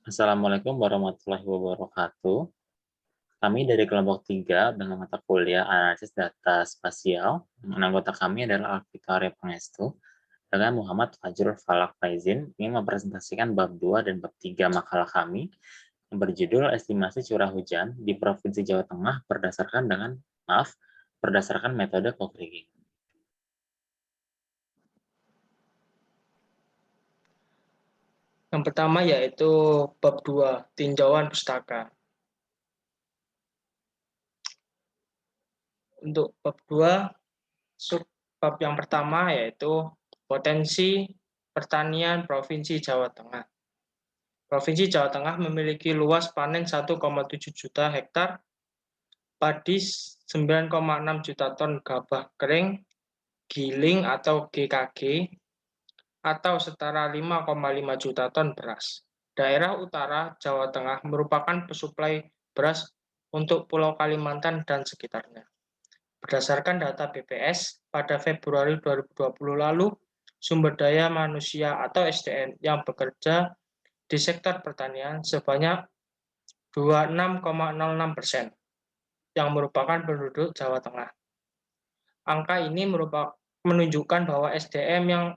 Assalamualaikum warahmatullahi wabarakatuh. Kami dari kelompok 3 dengan mata kuliah analisis data spasial. Dengan anggota kami adalah Alvika Arya Pangestu dengan Muhammad Fajrul Falak Faizin ingin mempresentasikan bab 2 dan bab 3 makalah kami yang berjudul estimasi curah hujan di Provinsi Jawa Tengah berdasarkan metode Cochrane. Yang pertama yaitu bab 2, tinjauan pustaka. Untuk bab 2, subbab yang pertama yaitu potensi pertanian Provinsi Jawa Tengah. Provinsi Jawa Tengah memiliki luas panen 1,7 juta hektar, padi 9,6 juta ton gabah kering, giling atau GKG, atau setara 5,5 juta ton beras. Daerah utara Jawa Tengah merupakan pesuplai beras untuk Pulau Kalimantan dan sekitarnya. Berdasarkan data BPS, pada Februari 2020 lalu, sumber daya manusia atau SDM yang bekerja di sektor pertanian sebanyak 26,06%, yang merupakan penduduk Jawa Tengah. Angka ini menunjukkan bahwa SDM yang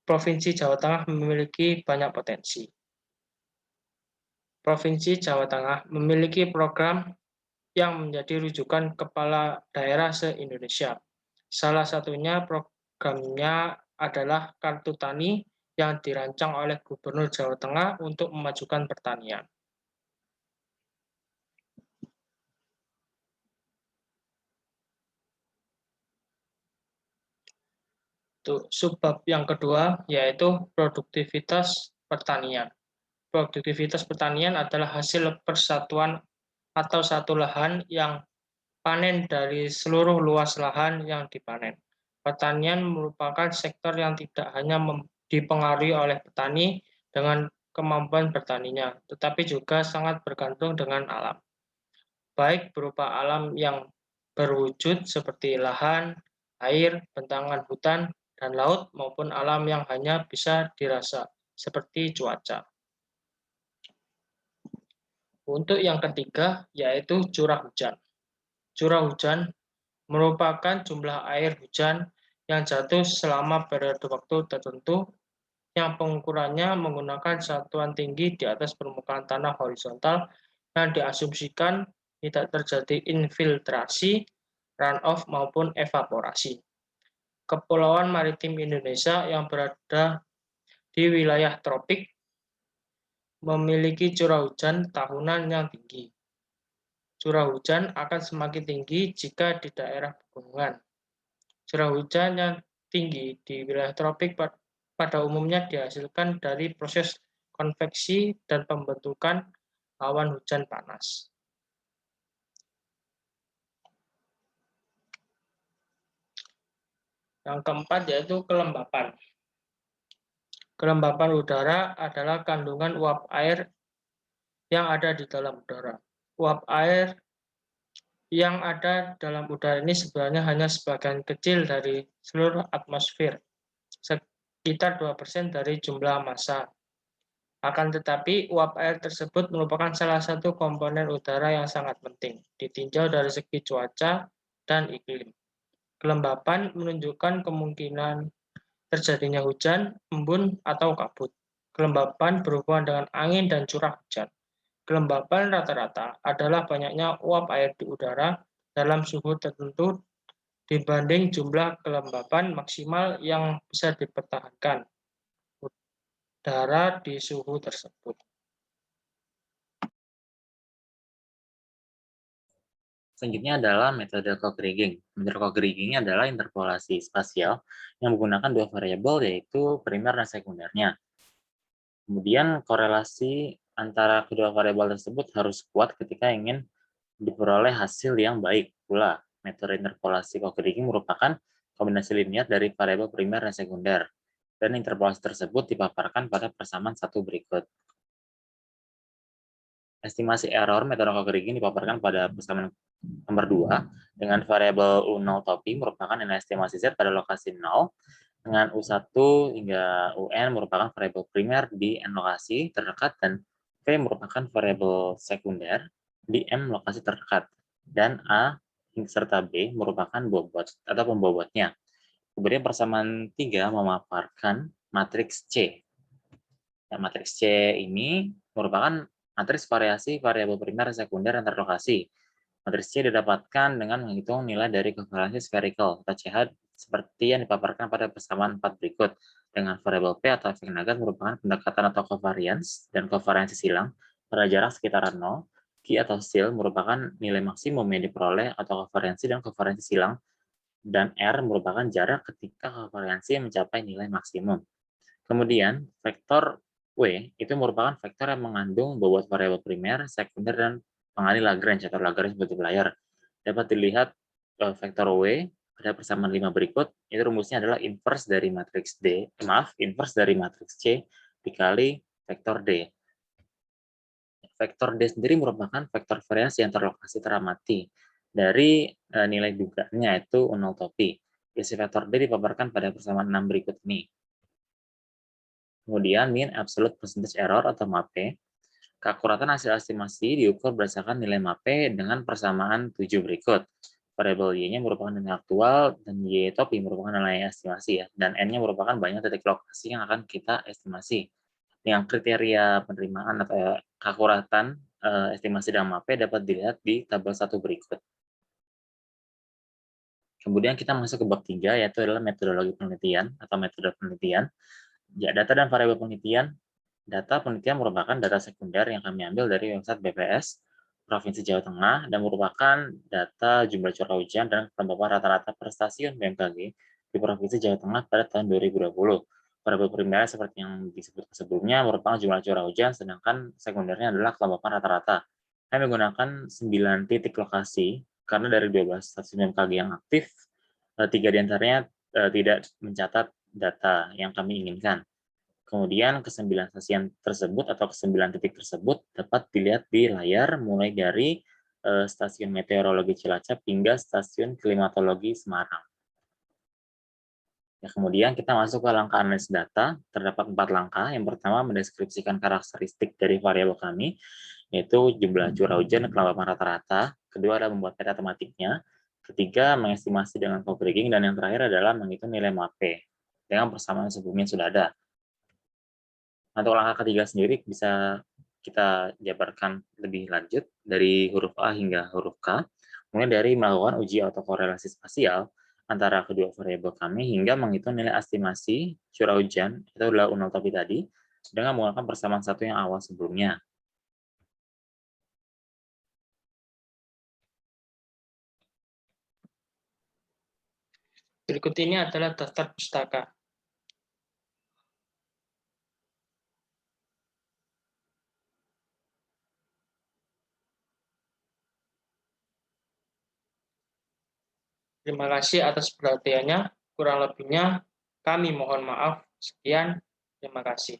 Provinsi Jawa Tengah memiliki banyak potensi. Provinsi Jawa Tengah memiliki program yang menjadi rujukan kepala daerah se-Indonesia. Salah satunya programnya adalah Kartu Tani yang dirancang oleh Gubernur Jawa Tengah untuk memajukan pertanian. Subbab yang kedua yaitu produktivitas pertanian. Produktivitas pertanian adalah hasil persatuan atau satu lahan yang panen dari seluruh luas lahan yang dipanen. Pertanian merupakan sektor yang tidak hanya dipengaruhi oleh petani dengan kemampuan bertaninya, tetapi juga sangat bergantung dengan alam. Baik berupa alam yang berwujud seperti lahan, air, bentangan hutan, dan laut, maupun alam yang hanya bisa dirasa, seperti cuaca. Untuk yang ketiga, yaitu curah hujan. Curah hujan merupakan jumlah air hujan yang jatuh selama periode waktu tertentu yang pengukurannya menggunakan satuan tinggi di atas permukaan tanah horizontal yang diasumsikan tidak terjadi infiltrasi, runoff maupun evaporasi. Kepulauan maritim Indonesia yang berada di wilayah tropik memiliki curah hujan tahunan yang tinggi. Curah hujan akan semakin tinggi jika di daerah pegunungan. Curah hujan yang tinggi di wilayah tropik pada umumnya dihasilkan dari proses konveksi dan pembentukan awan hujan panas. Yang keempat yaitu kelembapan. Kelembapan udara adalah kandungan uap air yang ada di dalam udara. Uap air yang ada dalam udara ini sebenarnya hanya sebagian kecil dari seluruh atmosfer, sekitar 2% dari jumlah massa. Akan tetapi, uap air tersebut merupakan salah satu komponen udara yang sangat penting, ditinjau dari segi cuaca dan iklim. Kelembapan menunjukkan kemungkinan terjadinya hujan, embun, atau kabut. Kelembapan berhubungan dengan angin dan curah hujan. Kelembapan rata-rata adalah banyaknya uap air di udara dalam suhu tertentu dibanding jumlah kelembapan maksimal yang bisa dipertahankan udara di suhu tersebut. Selanjutnya adalah metode Cochrane. Metode Cochrane adalah interpolasi spasial yang menggunakan dua variabel yaitu primer dan sekundernya. Kemudian korelasi antara kedua variabel tersebut harus kuat ketika ingin diperoleh hasil yang baik pula. Metode interpolasi Cochrane merupakan kombinasi linier dari variabel primer dan sekunder. Dan interpolasi tersebut dipaparkan pada persamaan satu berikut. Estimasi error metode Cochrane dipaparkan pada persamaan nomor 2 dengan variabel U0 topi merupakan nilai estimasi Z pada lokasi 0 dengan U1 hingga UN merupakan variabel primer di N lokasi terdekat dan V merupakan variabel sekunder di M lokasi terdekat, dan A serta B merupakan bobot atau pembobotnya. Kemudian persamaan 3 memaparkan matriks C. Nah, matriks C ini merupakan matriks variasi variabel primer dan sekunder yang terlokasi. Matriks C didapatkan dengan menghitung nilai dari kovalensi spherical atau CH seperti yang dipaparkan pada persamaan 4 berikut. Dengan variabel P atau efek Nagel merupakan pendekatan atau covariance dan covariansi silang pada jarak sekitaran 0. Q atau SIL merupakan nilai maksimum yang diperoleh atau covariansi dan covariansi silang, dan R merupakan jarak ketika covariansi mencapai nilai maksimum. Kemudian, vektor W itu merupakan vektor yang mengandung bobot variabel primer, sekunder, dan pengali Lagrange atau Lagrange multiplier. Dapat dilihat vektor W pada persamaan 5 berikut, itu rumusnya adalah inverse dari matriks inverse dari matriks C dikali vektor D. Vektor D sendiri merupakan vektor variasi yang terlokasi teramati dari nilai dugaannya yaitu anolotopi. Isi vektor D dipaparkan pada persamaan 6 berikut ini. Kemudian mean absolute percentage error atau MAPE. Keakuratan hasil estimasi diukur berdasarkan nilai MAPE dengan persamaan 7 berikut. Variabel Y-nya merupakan nilai aktual, dan Y topi merupakan nilai estimasi ya, dan N-nya merupakan banyak titik lokasi yang akan kita estimasi. Yang kriteria penerimaan atau keakuratan estimasi dan MAPE dapat dilihat di tabel 1 berikut. Kemudian kita masuk ke bab 3, yaitu adalah metodologi penelitian atau metode penelitian. Ya, data dan variabel penelitian. Data penelitian merupakan data sekunder yang kami ambil dari website BPS Provinsi Jawa Tengah dan merupakan data jumlah curah hujan dan kelembapan rata-rata per stasiun BMKG di Provinsi Jawa Tengah pada tahun 2020. Variabel primer seperti yang disebut sebelumnya merupakan jumlah curah hujan, sedangkan sekundernya adalah kelembapan rata-rata. Kami menggunakan 9 titik lokasi karena dari 12 stasiun BMKG yang aktif, 3 diantaranya tidak mencatat data yang kami inginkan. Kemudian ke-9 stasiun tersebut atau ke-9 titik tersebut dapat dilihat di layar mulai dari stasiun meteorologi Cilacap hingga stasiun klimatologi Semarang. Ya, kemudian kita masuk ke langkah analisis data. Terdapat 4 langkah. Yang pertama mendeskripsikan karakteristik dari variabel kami, yaitu jumlah curah hujan dan kelembapan rata-rata. Kedua adalah membuat peta tematiknya. Ketiga mengestimasi dengan co-aggreging, dan yang terakhir adalah menghitung nilai MAPE dengan persamaan sebelumnya sudah ada. Untuk langkah ketiga sendiri bisa kita jabarkan lebih lanjut dari huruf A hingga huruf K, mulai dari melakukan uji autokorelasi spasial antara kedua variabel kami hingga menghitung nilai estimasi curah hujan, itu adalah anolotopi tadi, dengan menggunakan persamaan satu yang awal sebelumnya. Berikut ini adalah daftar pustaka. Terima kasih atas perhatiannya. Kurang lebihnya kami mohon maaf. Sekian. Terima kasih.